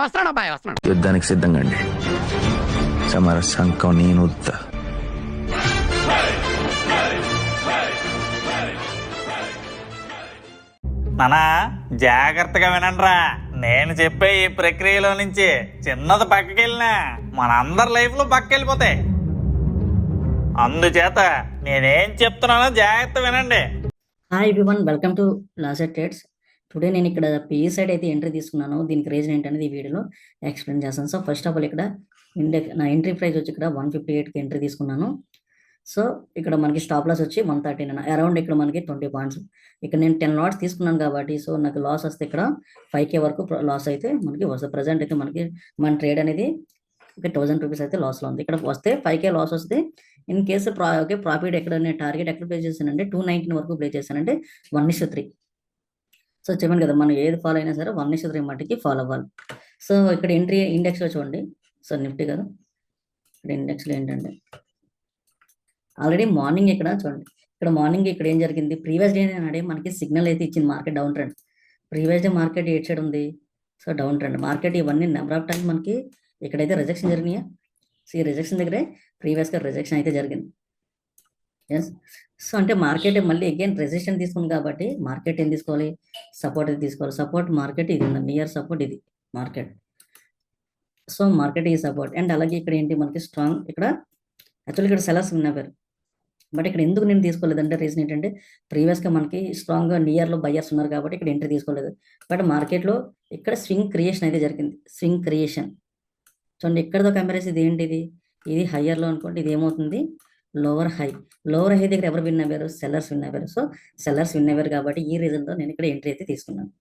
వస్తున్నాడు అబ్బాయి వస్తున్నాడు. యుద్ధానికి సిద్ధంగా అండి. సమర శంఖం నేను ఊదుతా. నానా జాగ్రత్తగా వినండిరా. నేను చెప్పే ఈ ప్రక్రియలో నుంచి చిన్నది పక్కకెళ్ళినా మనందరి లైఫ్లో పక్కకెళ్ళిపోతాయి. అందుచేత నేనేం చెప్తున్నానో జాగ్రత్త వినండి. Hi everyone, welcome to LAWCET trades. Today నేను ఇక్కడ పిఈ సైడ్ అయితే ఎంట్రీ తీసుకున్నాను. దీనికి రీజన్ ఏంటనేది ఈ వీడియోలో ఎక్స్ప్లెయిన్ చేస్తాను. సో ఫస్ట్ ఆఫ్ ఆల్ ఇక్కడ నా ఎంట్రీ ప్రైస్ వచ్చి ఇక్కడ 158కి ఎంట్రీ తీసుకున్నాను. సో ఇక్కడ మనకి స్టాప్ లాస్ వచ్చి 139, అరౌండ్ ఇక్కడ మనకి 20 పాయింట్స్. ఇక్కడ నేను 10 లాట్స్ తీసుకున్నాను కాబట్టి సో నాకు లాస్ వస్తే ఇక్కడ 5K వరకు లాస్ అయితే మనకి వస్తుంది. ప్రజెంట్ అయితే మనకి మన ట్రేడ్ అనేది ఓకే 1000 రూపీస్ అయితే లాస్లో ఉంది. ఇక్కడ వస్తే 5K లాస్ వస్తే ఇన్ కేసు ఓకే ప్రాఫిట్ ఎక్కడ నేను టార్గెట్ ఎక్కడ ప్లే చేశానంటే 219 వరకు ప్లే చేశానంటే 1:3. సో చెప్పాను కదా, మనం ఏది ఫాలో అయినా సరే 1:3 మట్టికి ఫాలో అవ్వాలి. సో ఇక్కడ ఎంట్రీ ఇండెక్స్లో చూడండి. సో నిఫ్టీ కదా, ఇక్కడ ఇండెక్స్లో ఏంటంటే ఆల్రెడీ మార్నింగ్ ఇక్కడ చూడండి, ఇక్కడ మార్నింగ్ ఇక్కడ ఏం జరిగింది, ప్రీవియస్ డే నాడే మనకి సిగ్నల్ అయితే ఇచ్చింది market down trend. Previous day market at side ఉంది, సో డౌన్ ట్రెండ్ మార్కెట్. ఇవన్నీ నెంబర్ ఆఫ్ టైమ్స్ మనకి ఇక్కడైతే రిజెక్షన్ జరిగినాయా. సో ఈ రిజెక్షన్ దగ్గరే ప్రీవియస్గా రిజెక్షన్ అయితే జరిగింది. ఎస్, సో అంటే మార్కెట్ మళ్ళీ అగైన్ రెసిస్టెన్స్ తీసుకుంది కాబట్టి మార్కెట్ ఏం తీసుకోవాలి, సపోర్ట్ ఇది తీసుకోవాలి. సపోర్ట్ మార్కెట్ ఇది ఉంది, నియర్ సపోర్ట్ ఇది మార్కెట్. సో మార్కెట్ ఈ సపోర్ట్ అండ్ అలాగే ఇక్కడ ఏంటి మనకి స్ట్రాంగ్, ఇక్కడ యాక్చువల్లీ ఇక్కడ సెలర్స్ ఉన్నారు. బట్ ఇక్కడ ఎందుకు నేను తీసుకోలేదంటే రీజన్ ఏంటంటే ప్రీవియస్గా మనకి స్ట్రాంగ్గా నియర్లో బయ్యర్స్ ఉన్నారు కాబట్టి ఇక్కడ ఎంట్రీ తీసుకోలేదు. బట్ మార్కెట్లో ఇక్కడ స్వింగ్ క్రియేషన్ అయితే జరిగింది. స్వింగ్ క్రియేషన్ చూడండి, ఇక్కడతో కంపారిజన్ ఇది ఏంటిది, ఇది హయ్యర్లో అనుకోండి, ఇది ఏమవుతుంది లోవర్ హై. లోవర్ హై దగ్గర ఎవరు విన్ అవ్వారు, సెల్లర్స్ విన్ అవ్వారు. సో సెల్లర్స్ విన్ అవ్వారు కాబట్టి ఈ రీజన్తో నేను ఇక్కడ ఎంట్రీ అయితే తీసుకున్నాను.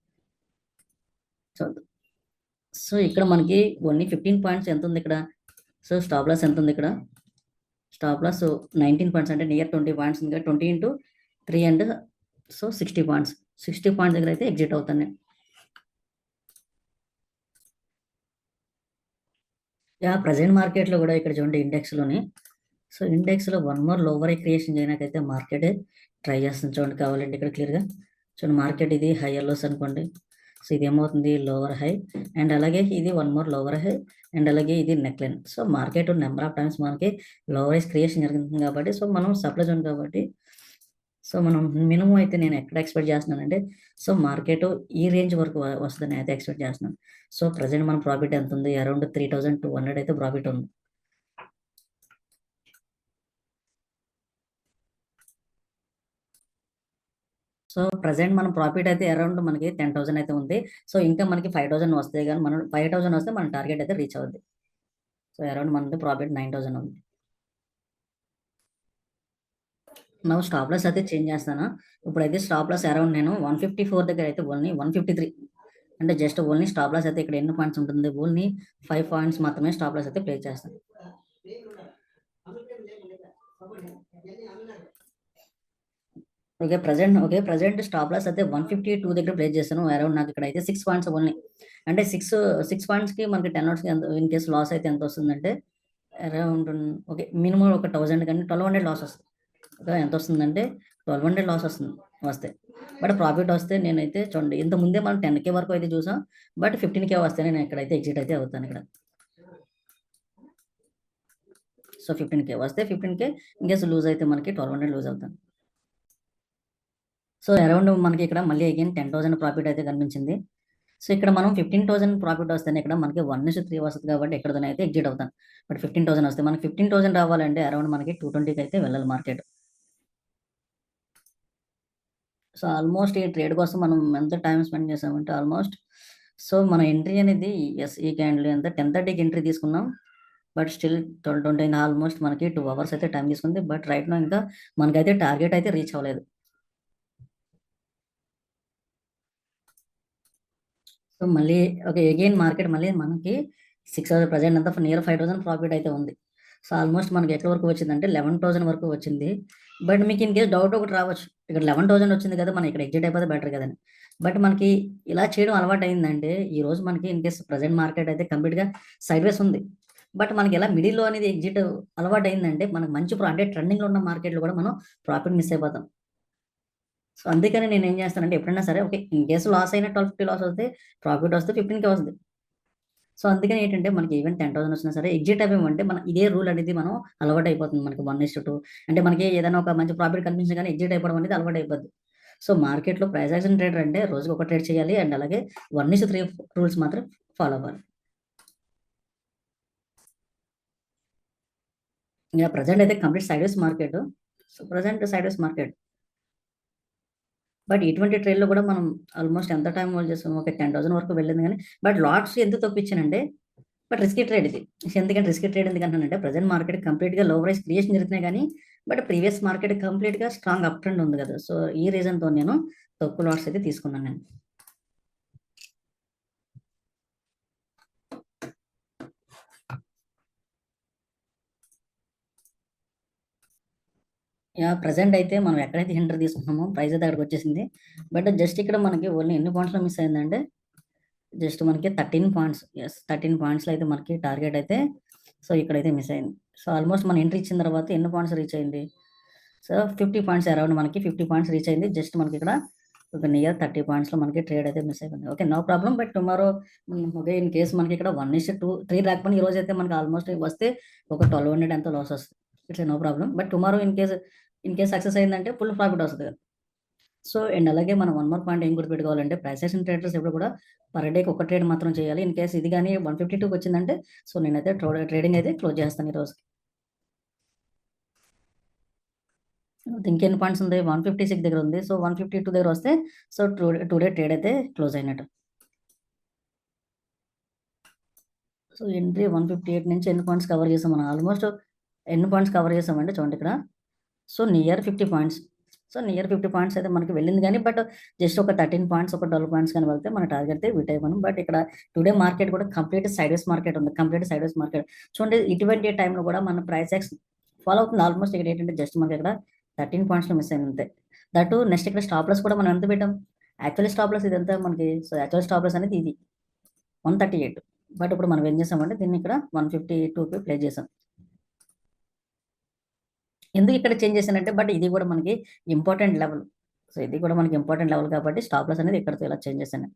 సో ఇక్కడ మనకి ఓన్లీ 15 పాయింట్స్ ఎంత ఉంది ఇక్కడ. సో స్టాప్ లాస్ ఎంత ఉంది ఇక్కడ, స్టాప్ లాస్ 19 పాయింట్స్ అంటే నియర్ 20 పాయింట్స్ ఉంది. 20 into 3 and so 60 points. 60 points దగ్గర అయితే ఎగ్జిట్ అవుతాను నేను. ప్రజెంట్ మార్కెట్లో కూడా ఇక్కడ చూడండి ఇండెక్స్లోని. సో ఇండెక్స్లో వన్ మోర్ లోవర్ క్రియేషన్ చేయడానికైతే మార్కెట్ ట్రై చేస్తుంది. చూడండి కావాలంటే ఇక్కడ క్లియర్గా చూడండి, మార్కెట్ ఇది హైయర్ లోస్ అనుకోండి. సో ఇది ఏమవుతుంది లోవర్ హై అండ్ అలాగే ఇది one more lower high and అలాగే ఇది neck line. So market number of times మనకి లోవర్ క్రియేషన్ జరుగుతుంది కాబట్టి సో మనం సప్లై జోన్ కాబట్టి సో మనం మినిమం అయితే నేను ఎక్కడ ఎక్స్పెక్ట్ చేస్తున్నానంటే సో మార్కెట్ ఈ రేంజ్ వరకు వస్తుందని అయితే ఎక్స్పెక్ట్ చేస్తున్నాను. సో ప్రజెంట్ మన ప్రాఫిట్ ఎంత ఉంది, అరౌండ్ 3200 అయితే ప్రాఫిట్ ఉంది. సో ప్రజెంట్ మన ప్రాఫిట్ అయితే అరౌండ్ మనకి 10,000 అయితే ఉంది. సో ఇంకా మనకి 5,000 వస్తాయి కానీ మనం 5,000 వస్తే మన టార్గెట్ అయితే రీచ్ అవుద్ది. సో అరౌండ్ మనకి ప్రాఫిట్ 9,000 ఉంది. నా స్టాప్ లాస్ అయితే చేంజ్ చేస్తాను. ఇప్పుడైతే స్టాప్ లాస్ అరౌండ్ నేను 154 దగ్గర అయితే ఓన్లీ 153 అంటే జస్ట్ ఓన్లీ స్టాప్ లాస్ అయితే ఇక్కడ ఎన్ని పాయింట్స్ ఉంటుంది, ఓన్లీ 5 పాయింట్స్ మాత్రమే స్టాప్ లాస్ అయితే ప్లే చేస్తాను. ఓకే ప్రజెంట్ స్టాప్ లాస్ అయితే 152 దగ్గర ప్లేస్ చేస్తాను. అరౌండ్ నాకు ఇక్కడ అయితే 6 పాయింట్స్ ఓన్లీ, అంటే 6 పాయింట్స్కి మనకి 10 లాట్స్కి ఇన్ కేసు లాస్ అయితే ఎంత వస్తుందంటే అరౌండ్ ఓకే మినిమం ఒక 1000 కానీ 1200 లాస్ వస్తుంది. ఓకే ఎంత వస్తుందంటే 1200 లాస్ వస్తే బట్ ప్రాఫిట్ వస్తే నేనైతే చూడండి ఇంత ముందే మనం 10K వరకు అయితే చూసాం. బట్ 15K వస్తే నేను ఇక్కడైతే ఎగ్జిట్ అయితే అవుతాను ఇక్కడ. సో 15K వస్తే 15K ఇన్కేస్ లూజ్ అయితే మనకి 1200 లూజ్ అవుతాను. సో అరౌండ్ మనకి ఇక్కడ మళ్ళీ అగైన్ 10,000 ప్రాఫిట్ అయితే కనిపించింది. సో ఇక్కడ మనం 15,000 ప్రాఫిట్ వస్తేనే ఇక్కడ మనకి 1:3 వస్తుంది కాబట్టి ఎక్కడైనా అయితే ఎగ్జిట్ అవుతాను. బట్ 15,000 వస్తే మనకి 15,000 రావాలంటే అరౌండ్ మనకి 220కి అయితే వెళ్ళాలి మార్కెట్. సో ఆల్మోస్ట్ ఈ ట్రేడ్ కోసం మనం ఎంత టైం స్పెండ్ చేసామంటే ఆల్మోస్ట్ సో మన ఎంట్రీ అనేది ఎస్ ఈ క్యాండిల్ ఎంత 10:30కి ఎంట్రీ తీసుకున్నాం. బట్ స్టిల్ 12:20 ఆల్మోస్ట్ మనకి 2 అవర్స్ అయితే టైం తీసుకుంది. బట్ రైట్ నో ఇంకా మనకైతే టార్గెట్ అయితే రీచ్ అవ్వలేదు. సో మళ్ళీ ఓకే అగైన్ మార్కెట్ మళ్ళీ మనకి 6,000 ప్రజెంట్ అంతా నియర్ 5,000 ప్రాఫిట్ అయితే ఉంది. సో ఆల్మోస్ట్ మనకి ఎక్కడ వరకు వచ్చిందంటే 11,000 వరకు వచ్చింది. బట్ మీకు ఇన్ కేసు డౌట్ ఒకటి రావచ్చు, ఇక్కడ 11,000 వచ్చింది కదా మనం ఇక్కడ ఎగ్జిట్ అయిపోతే బెటర్ కదని. బట్ మనకి ఇలా చేయడం అలవాటు అయిందంటే ఈ రోజు మనకి ఇన్ కేసు ప్రజెంట్ మార్కెట్ అయితే కంప్లీట్గా సైడ్ వేస్ ఉంది. బట్ మనకి ఎలా మిడిల్లో అనేది ఎగ్జిట్ అలవాటు అయిందంటే మనకు మంచి అంటే ట్రెండింగ్లో ఉన్న మార్కెట్లో కూడా మనం ప్రాఫిట్ మిస్ అయిపోతాం. సో అందుకని నేను ఏం చేస్తానంటే ఎప్పుడైనా సరే ఓకే ఇన్ కేసు లాస్ అయినా 1250 లాస్ వస్తే ప్రాఫిట్ వస్తే 15K వస్తుంది. సో అందుకని ఏంటంటే మనకి ఈవెన్ 10,000 వచ్చినా సరే ఎగ్జిట్ అవ్వమంటే మన ఇదే రూల్ అనేది మనం అలవాటు అయిపోతుంది మనకి 1:2. అంటే మనకి ఏదైనా ఒక మంచి ప్రాఫిట్ కనిపించింది కానీ ఎగ్జిట్ అయిపోవడం అనేది అలవాటు అయిపోద్ది. సో మార్కెట్లో ప్రైస్ యాక్షన్ ట్రేడర్ అంటే రోజుకి ఒక ట్రేడ్ చేయాలి అండ్ అలాగే 1:3 రూల్స్ మాత్రం ఫాలో అవ్వాలి. ఇంకా ప్రజెంట్ అయితే complete సైడ్వేస్ market. So present సైడ్వేస్ market. But ఇటువంటి ట్రేడ్‌లో కూడా మనం ఆల్మోస్ట్ ఎంత టైం హోల్డ్ చేసాం? ఒక 10,000 వరకు వెళ్ళింది గానీ, బట్ లాట్స్ ఎందుకు తప్పించానంటే, బట్ రిస్కీ ట్రేడ్ ఇది. ఎందుకంటే రిస్కీ ట్రేడ్ ఎందుకంటున్నానంటే, ప్రెజెంట్ మార్కెట్ కంప్లీట్‌గా లో ప్రైస్ క్రియేషన్ జరుగుతున్నాయి గానీ, బట్ ప్రీవియస్ మార్కెట్ కంప్లీట్‌గా స్ట్రాంగ్ అప్ ట్రెండ్ ఉంది కదా! సో, ఈ రీజన్‌తో నేను తక్కువ లాట్స్ అయితే తీసుకున్నాను నేను. ప్రెజెంట్ అయితే మనం ఎక్కడైతే ఎంట్రీ తీసుకున్నామో ప్రైస్ అయితే అక్కడికొచ్చేసింది. బట్ జస్ట్ ఇక్కడ మనకి ఓన్లీ ఎన్ని పాయింట్స్‌లో మిస్ అయిందంటే, జస్ట్ మనకి 13 పాయింట్స్. 13 పాయింట్స్‌లో అయితే మనకి టార్గెట్ అయితే సో, ఇక్కడైతే మిస్ అయింది. సో, ఆల్మోస్ట్ మనం ఎంట్రీ ఇచ్చిన తర్వాత ఎన్ని పాయింట్స్ రీచ్ అయింది? సో, 50 పాయింట్స్ అరౌండ్ మనకి 50 పాయింట్స్ రీచ్ అయింది. జస్ట్ మనకి ఇక్కడ ఒక నియర్ 30 పాయింట్స్‌లో మనకి ట్రేడ్ అయితే మిస్ అయిపోయింది. Okay. No problem. But tomorrow okay. In case మనకి ఇక్కడ 1:2 3 రాకపోయినా ఈ రోజైతే మనకి ఆల్మోస్ట్ వస్తే ఒక 1200 ఎంతో లాస్ వస్తది. It's no problem. But tomorrow in case success అయిందంటే ఫుల్ ప్రాఫిట్ వస్తది కదా! సో, అండ్ అలాగే మనం వన్ మోర్ పాయింట్ ఏం గుర్తుపెట్టుకోవాలంటే ప్రైస్ యాక్షన్ ట్రేడర్స్ ఎప్పుడు కూడా పర్ డేకి ఒక ట్రేడ్ మాత్రం చేయాలి. ఇన్ కేస్ ఇది గాని 152కి వచ్చిందంటే సో, నేనైతే ట్రేడింగ్ అయితే క్లోజ్ చేస్తాను ఈ రోజుకి. ఇంకెన్ని పాయింట్స్ ఉంది? 156 దగ్గర ఉంది. సో, 152 దగ్గర వస్తే సో, టుడే ట్రేడ్ అయితే క్లోజ్ అయినట్టు. సో, ఎంట్రీ 158 నుంచి ఎన్ని పాయింట్స్ కవర్ చేసాం మనం? ఆల్మోస్ట్ ఎన్ని పాయింట్స్ కవర్ చేసామంటే చూడండి ఇక్కడ. So, near 50 points. So, near 50 points అయితే మనకి వెళ్ళింది గానీ, బట్ జస్ట్ ఒక 13 పాయింట్స్, ఒక 12 పాయింట్స్ గాని వెళ్తే మన టార్గెట్ అయితే మీట్ అయిపోయాం. బట్ ఇక్కడ టుడే మార్కెట్ కూడా కంప్లీట్ సైడ్‌వేస్ మార్కెట్ ఉంది. Complete సైడ్‌వేస్ market. చూడండి ఇటువంటి టైంలో కూడా మన ప్రైస్ యాక్షన్ ఫాలో అవుతుంది. ఆల్మోస్ట్ ఇక్కడ ఏంటంటే జస్ట్ మనకి ఇక్కడ 13 పాయింట్స్‌లో మిస్ అయింది అంతే. దట్ నెక్స్ట్ ఇక్కడ స్టాప్ లాస్ కూడా మనం ఎంత పెట్టాం? యాక్చువల్లీ స్టాప్ లాస్ ఇదంతా మనకి సో, యాక్చువల్ స్టాప్ లాస్ అనేది ఇది 138. బట్ ఇప్పుడు మనం ఏం చేసామంటే దీన్ని ఇక్కడ 152కి ప్లేస్ చేసాం. ఎందుకు ఇక్కడ చేంజ్ చేశానంటే బట్ ఇది కూడా మనకి ఇంపార్టెంట్ లెవెల్. సో, ఇది కూడా మనకి ఇంపార్టెంట్ లెవెల్ కాబట్టి స్టాప్ లాస్ అనేది ఇక్కడితో ఇలా చేంజ్ చేశాను.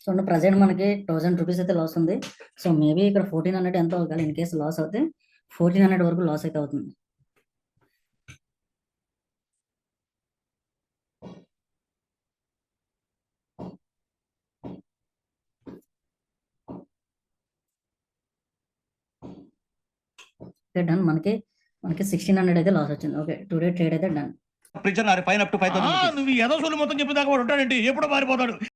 సో, ప్రెజెంట్ మనకి 1000 రూపీస్ అయితే లాస్ ఉంది. సో, మేబీ ఇక్కడ 1400 ఎంతో ఒకవేళ ఇన్ కేస్ లాస్ అవుతే 1400 వరకు లాస్ అయితే అవుతుంది. ఓకే. డన్. మనకి 1600 అయితే లాస్ వచ్చింది. ఓకే. టుడే ట్రేడ్ అయితే done. Prisoner fine up to 5,000 నువ్వు ఏదో సొల్లు మొత్తం చెప్పేదాకా వాడు ఉంటాడండి ఎప్పుడో మారిపోతాడు